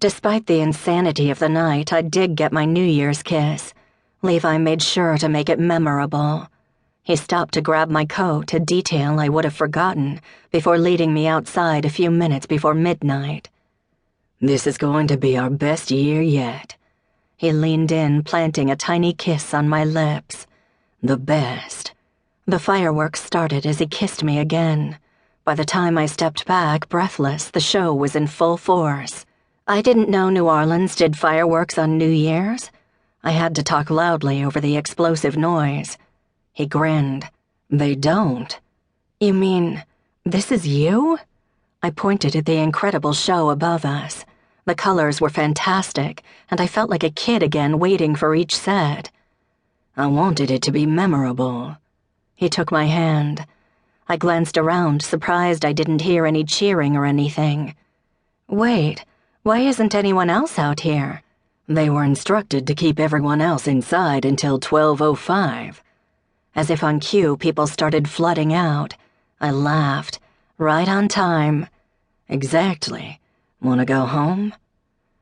Despite the insanity of the night, I did get my New Year's kiss. Levi made sure to make it memorable. He stopped to grab my coat, a detail I would have forgotten, before leading me outside a few minutes before midnight. "This is going to be our best year yet." He leaned in, planting a tiny kiss on my lips. "The best." The fireworks started as he kissed me again. By the time I stepped back, breathless, the show was in full force. I didn't know New Orleans did fireworks on New Year's. I had to talk loudly over the explosive noise. He grinned. "They don't." "You mean, this is you?" I pointed at the incredible show above us. The colors were fantastic, and I felt like a kid again waiting for each set. "I wanted it to be memorable." He took my hand. I glanced around, surprised I didn't hear any cheering or anything. "Wait, why isn't anyone else out here?" "They were instructed to keep everyone else inside until 12:05. As if on cue, people started flooding out. I laughed. "Right on time." "Exactly. Wanna go home?"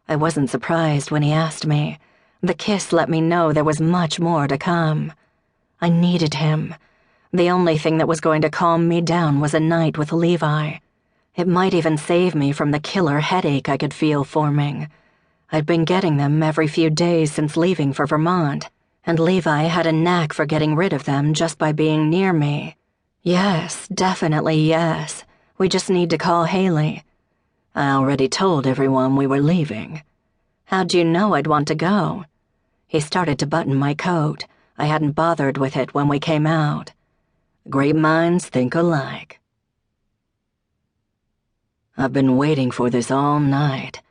I wasn't surprised when he asked me. The kiss let me know there was much more to come. I needed him. The only thing that was going to calm me down was a night with Levi. It might even save me from the killer headache I could feel forming. I'd been getting them every few days since leaving for Vermont, and Levi had a knack for getting rid of them just by being near me. Yes, definitely yes. We just need to call Haley. "I already told everyone we were leaving." "How'd you know I'd want to go?" He started to button my coat. I hadn't bothered with it when we came out. "Great minds think alike." "I've been waiting for this all night."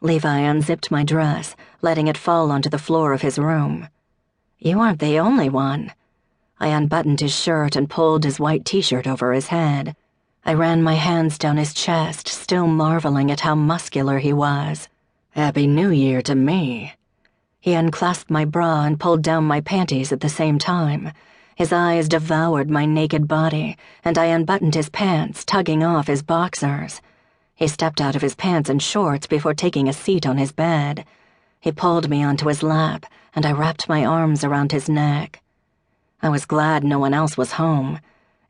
Levi unzipped my dress, letting it fall onto the floor of his room. "You aren't the only one." I unbuttoned his shirt and pulled his white t-shirt over his head. I ran my hands down his chest, still marveling at how muscular he was. "Happy New Year to me." He unclasped my bra and pulled down my panties at the same time. His eyes devoured my naked body, and I unbuttoned his pants, tugging off his boxers. He stepped out of his pants and shorts before taking a seat on his bed. He pulled me onto his lap, and I wrapped my arms around his neck. I was glad no one else was home.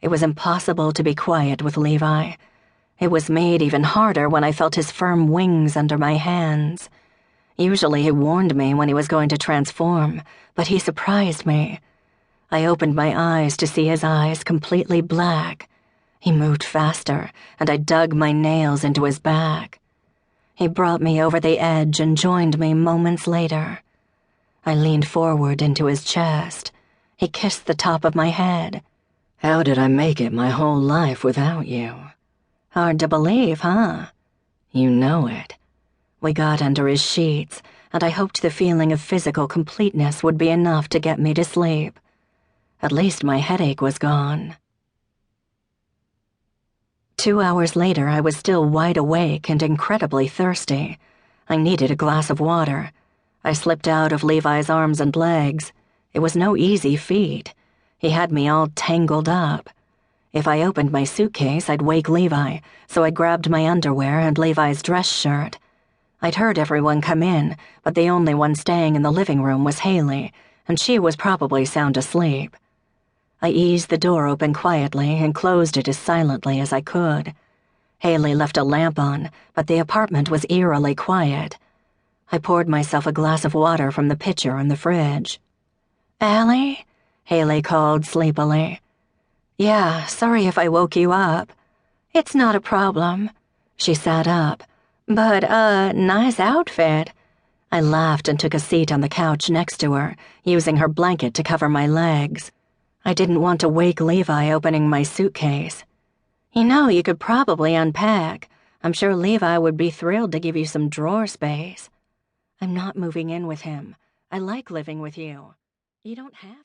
It was impossible to be quiet with Levi. It was made even harder when I felt his firm wings under my hands. Usually he warned me when he was going to transform, but he surprised me. I opened my eyes to see his eyes completely black. He moved faster, and I dug my nails into his back. He brought me over the edge and joined me moments later. I leaned forward into his chest. He kissed the top of my head. "How did I make it my whole life without you?" "Hard to believe, huh?" "You know it." We got under his sheets, and I hoped the feeling of physical completeness would be enough to get me to sleep. At least my headache was gone. 2 hours later, I was still wide awake and incredibly thirsty. I needed a glass of water. I slipped out of Levi's arms and legs. It was no easy feat. He had me all tangled up. If I opened my suitcase, I'd wake Levi, so I grabbed my underwear and Levi's dress shirt. I'd heard everyone come in, but the only one staying in the living room was Haley, and she was probably sound asleep. I eased the door open quietly and closed it as silently as I could. Haley left a lamp on, but the apartment was eerily quiet. I poured myself a glass of water from the pitcher in the fridge. "Allie?" Haley called sleepily. "Yeah, sorry if I woke you up." "It's not a problem." She sat up. "But, nice outfit." I laughed and took a seat on the couch next to her, using her blanket to cover my legs. I didn't want to wake Levi opening my suitcase. "You know, you could probably unpack. I'm sure Levi would be thrilled to give you some drawer space." "I'm not moving in with him. I like living with you. You don't have to."